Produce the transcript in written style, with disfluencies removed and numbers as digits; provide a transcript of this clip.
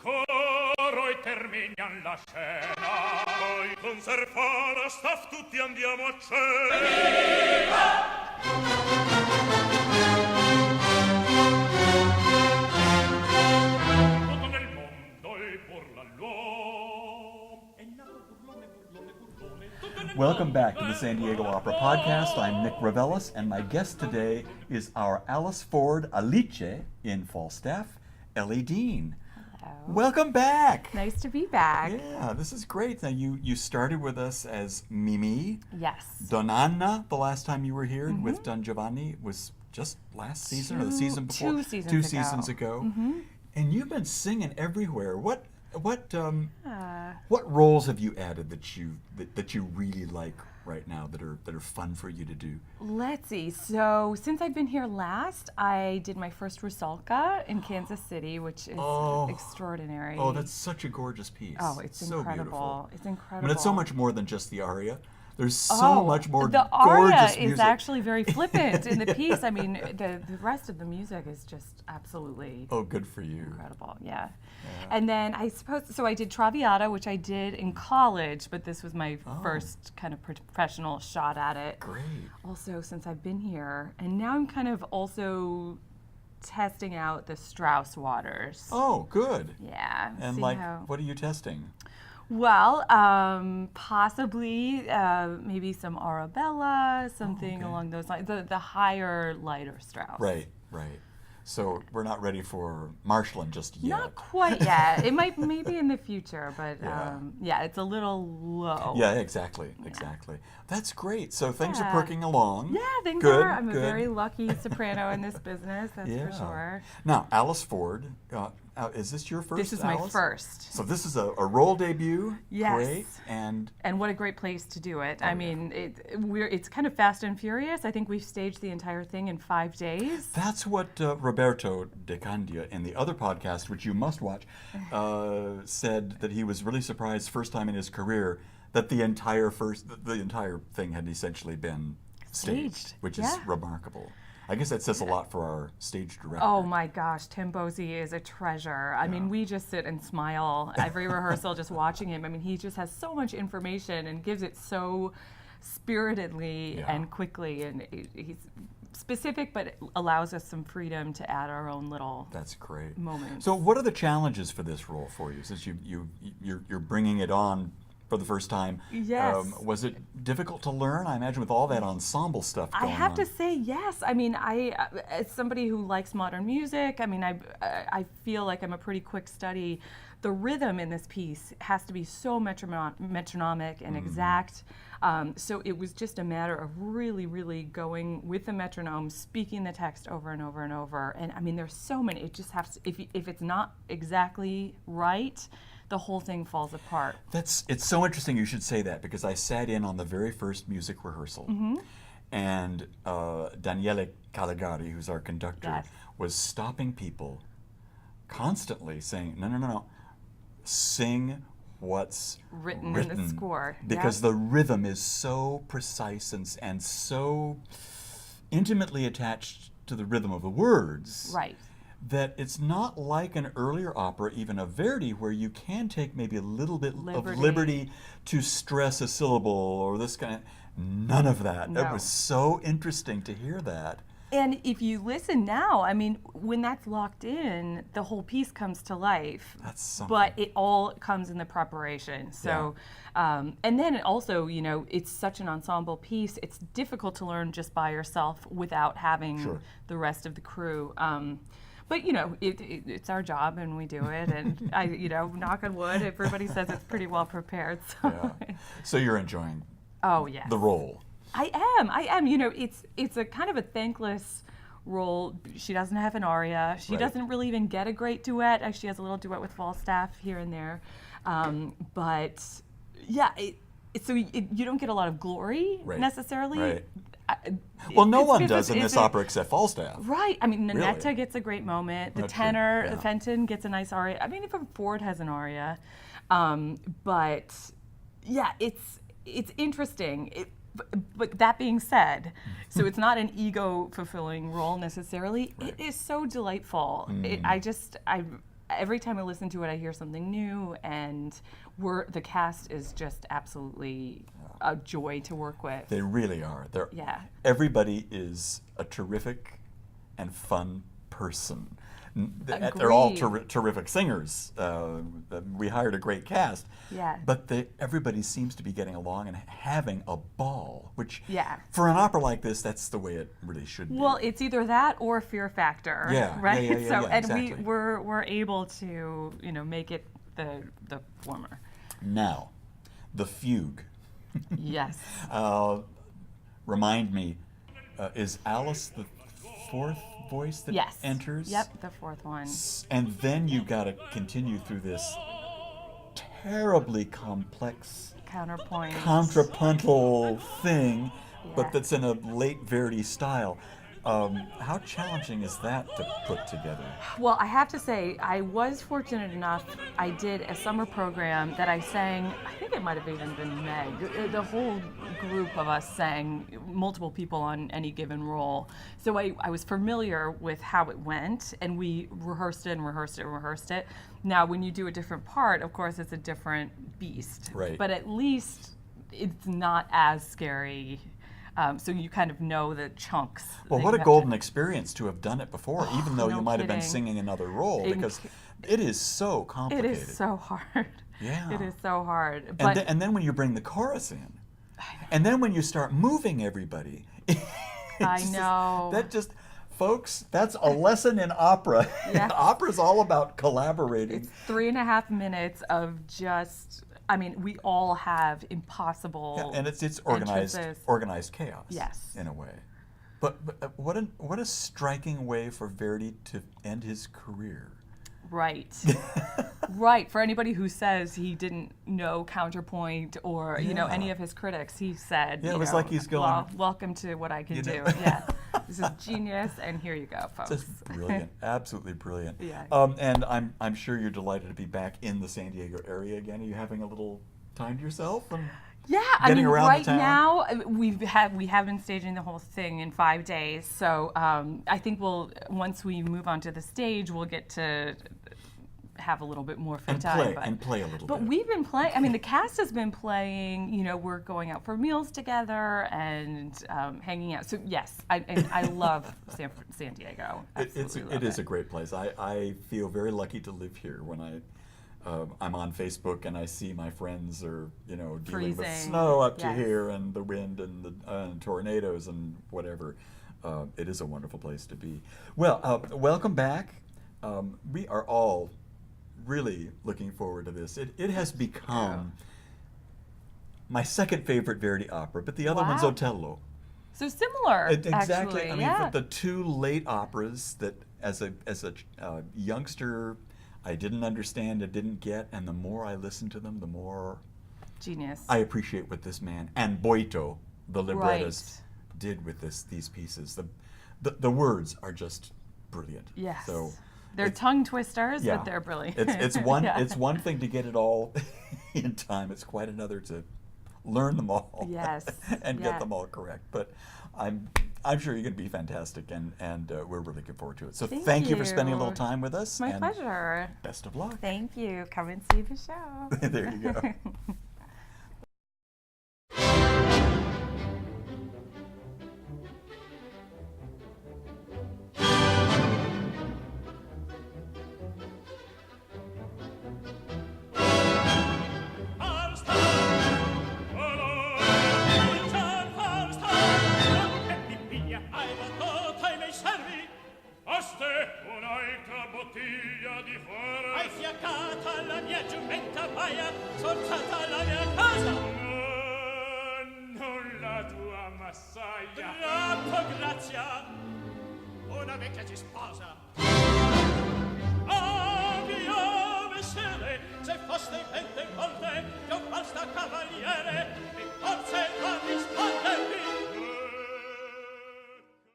coro e terminian la scena. Poi con Sir Falstaff tutti andiamo a cena. Tutto nel mondo il burlallò. E nato burlone, burlone, burlone. Tutto nel Welcome mondo back to the San Diego Opera Podcast. I'm Nick Reveles, and my guest today is our Alice Ford Alice in Falstaff, Ellie Dehn. Hello. Welcome back. Nice to be back. Yeah, this is great. Now you started with us as Mimi. Yes. Donna Anna, the last time you were here with Don Giovanni was just last season or the season before? 2 seasons Two ago. seasons ago. And you've been singing everywhere. What roles have you added that you really like right now that are fun for you to do? Let's see. So since I've been here last, I did my first Rusalka in Kansas City, which is extraordinary. Oh, that's such a gorgeous piece. Oh, it's so incredible. Beautiful. It's I incredible. mean, it's so much more than just the aria. There's so much more the gorgeous aria music. is actually very flippant in the piece. I mean, the rest of the music is just absolutely good for you. incredible. Yeah. And then I suppose, so I did Traviata, which I did in college, but this was my first kind of professional shot at it. Great. Also, since I've been here, and now I'm kind of also testing out the Strauss waters. Oh, good. Yeah. And see like, how- what are you testing? Well, possibly maybe some Arabella, something along those lines. The higher, lighter Strauss. Right. So we're not ready for Marshland just yet. Not quite yet. It might maybe in the future, but Yeah. it's a little low. Yeah, exactly. That's great. So things are perking along. Yeah, things Good, are. I'm good. a very lucky soprano in this business, that's Yeah. for sure. Now, Alice Ford, is this your first? This is my Alice? first. So this is a role debut. Yes. Great. And what a great place to do it. I mean, it's kind of fast and furious. I think we've staged the entire thing in 5 days. that's what Roberto De Candia in the other podcast, which you must watch, said that he was really surprised first time in his career that the entire thing had essentially been staged, which is remarkable. I guess that says a lot for our stage director. Oh my gosh, Tim Bosey is a treasure. I mean, we just sit and smile every rehearsal just watching him. I mean, he just has so much information and gives it so spiritedly and quickly, and he's specific, but allows us some freedom to add our own little That's great. moments. So what are the challenges for this role for you, since you're bringing it on for the first time? Yes. Was it difficult to learn? I imagine with all that ensemble stuff going I have on. to say yes. I mean, as somebody who likes modern music, I mean, I feel like I'm a pretty quick study. The rhythm in this piece has to be so metronomic and exact. So it was just a matter of really, really going with the metronome, speaking the text over and over and over. And I mean, there's so many. It just has to, if it's not exactly right, the whole thing falls apart. It's so interesting you should say that, because I sat in on the very first music rehearsal, and Daniele Caligari, who's our conductor, was stopping people constantly saying, no, sing what's Written in the score. Because the rhythm is so precise and so intimately attached to the rhythm of the words. Right. That it's not like an earlier opera, even a Verdi, where you can take maybe a little bit of liberty to stress a syllable or this kind of. None of that. No. It was so interesting to hear that. And if you listen now, I mean, when that's locked in, the whole piece comes to life. That's something. But it all comes in the preparation. So, and then it also, it's such an ensemble piece. It's difficult to learn just by yourself without having the rest of the crew. But it's our job, and we do it. And I, knock on wood, everybody says it's pretty well prepared. So, So you're enjoying yes. the role. I am. It's a kind of a thankless role. She doesn't have an aria. She doesn't really even get a great duet. She has a little duet with Falstaff here and there. But yeah, so you don't get a lot of glory necessarily. Right. Well, no one does in this it- opera except Falstaff. Right. I mean, Nanetta Really? gets a great moment. The That's tenor, true, yeah. Fenton, gets a nice aria. I mean, even Ford has an aria. But yeah, it's interesting. But that being said, so it's not an ego-fulfilling role necessarily. It is so delightful. every time I listen to it, I hear something new, and the cast is just absolutely a joy to work with. They really are. Yeah. Everybody is a terrific and fun person. They're Agreed. all terrific singers. We hired a great cast. Yeah. But everybody seems to be getting along and having a ball, which for an opera like this, that's the way it really should be. Well, it's either that or Fear Factor. Yeah. Right. Yeah, and exactly. we're able to make it the former. Now, the fugue. Yes. Remind me, is Alice the fourth voice that enters? Yep, the fourth one. And then you got to continue through this terribly complex counterpoint, contrapuntal thing, but that's in a late Verdi style. How challenging is that to put together? Well, I have to say, I was fortunate enough. I did a summer program that I sang. I think it might have even been Meg. The whole group of us sang, multiple people on any given role. So I was familiar with how it went, and we rehearsed it and rehearsed it and rehearsed it. Now, when you do a different part, of course, it's a different beast. Right. But at least it's not as scary. So you kind of know the chunks. Well, what a golden experience to have done it before, even though you might have been singing another role, because it is so complicated. It is so hard. Yeah. It is so hard. And then when you bring the chorus in, and then when you start moving everybody, I know. Folks, that's a lesson in opera. Yes. Opera's all about collaborating. It's 3.5 minutes of just. I mean, we all have impossible. And it's entrances. organized chaos. Yes. In a way. But what a striking way for Verdi to end his career. Right. Right. For anybody who says he didn't know counterpoint or any of his critics, he said. Yeah, it was like he's going. Well, welcome to what I can do. Yeah. This is genius, and here you go, folks. Just brilliant, absolutely brilliant. Yeah. And I'm sure you're delighted to be back in the San Diego area again. Are you having a little time to yourself? Yeah, I mean, around right the town? now we have been staging the whole thing in 5 days. So I think once we move on to the stage, we'll get to have a little bit more free time. And play a little bit. But we've been playing. I mean, the cast has been playing. We're going out for meals together and hanging out. So yes, I love San Diego. It is a great place. I feel very lucky to live here. When I'm on Facebook and I see my friends are dealing with snow up to here and the wind and the tornadoes and whatever. It is a wonderful place to be. Well, welcome back. We are all really looking forward to this. It has become my second favorite Verdi opera, but the other one's Otello. So similar, Exactly. actually. I mean, the two late operas that as a youngster I didn't understand, I didn't get, and the more I listen to them, the more genius. I appreciate what this man and Boito, the librettist, did with these pieces. The words are just brilliant. Yes. So they're tongue twisters, but they're brilliant. It's one thing to get it all in time. It's quite another to learn them all. Yes. and get them all correct. But I'm sure you're going to be fantastic, and we're really looking forward to it. So thank you for spending a little time with us. My pleasure. Best of luck. Thank you. Come and see the show. There you go. Bottiglia di fuori hai fiaccata la mia giumenta paia, forzata la mia casa. Non la tua massaia. Troppo grazia, una vecchia ci sposa.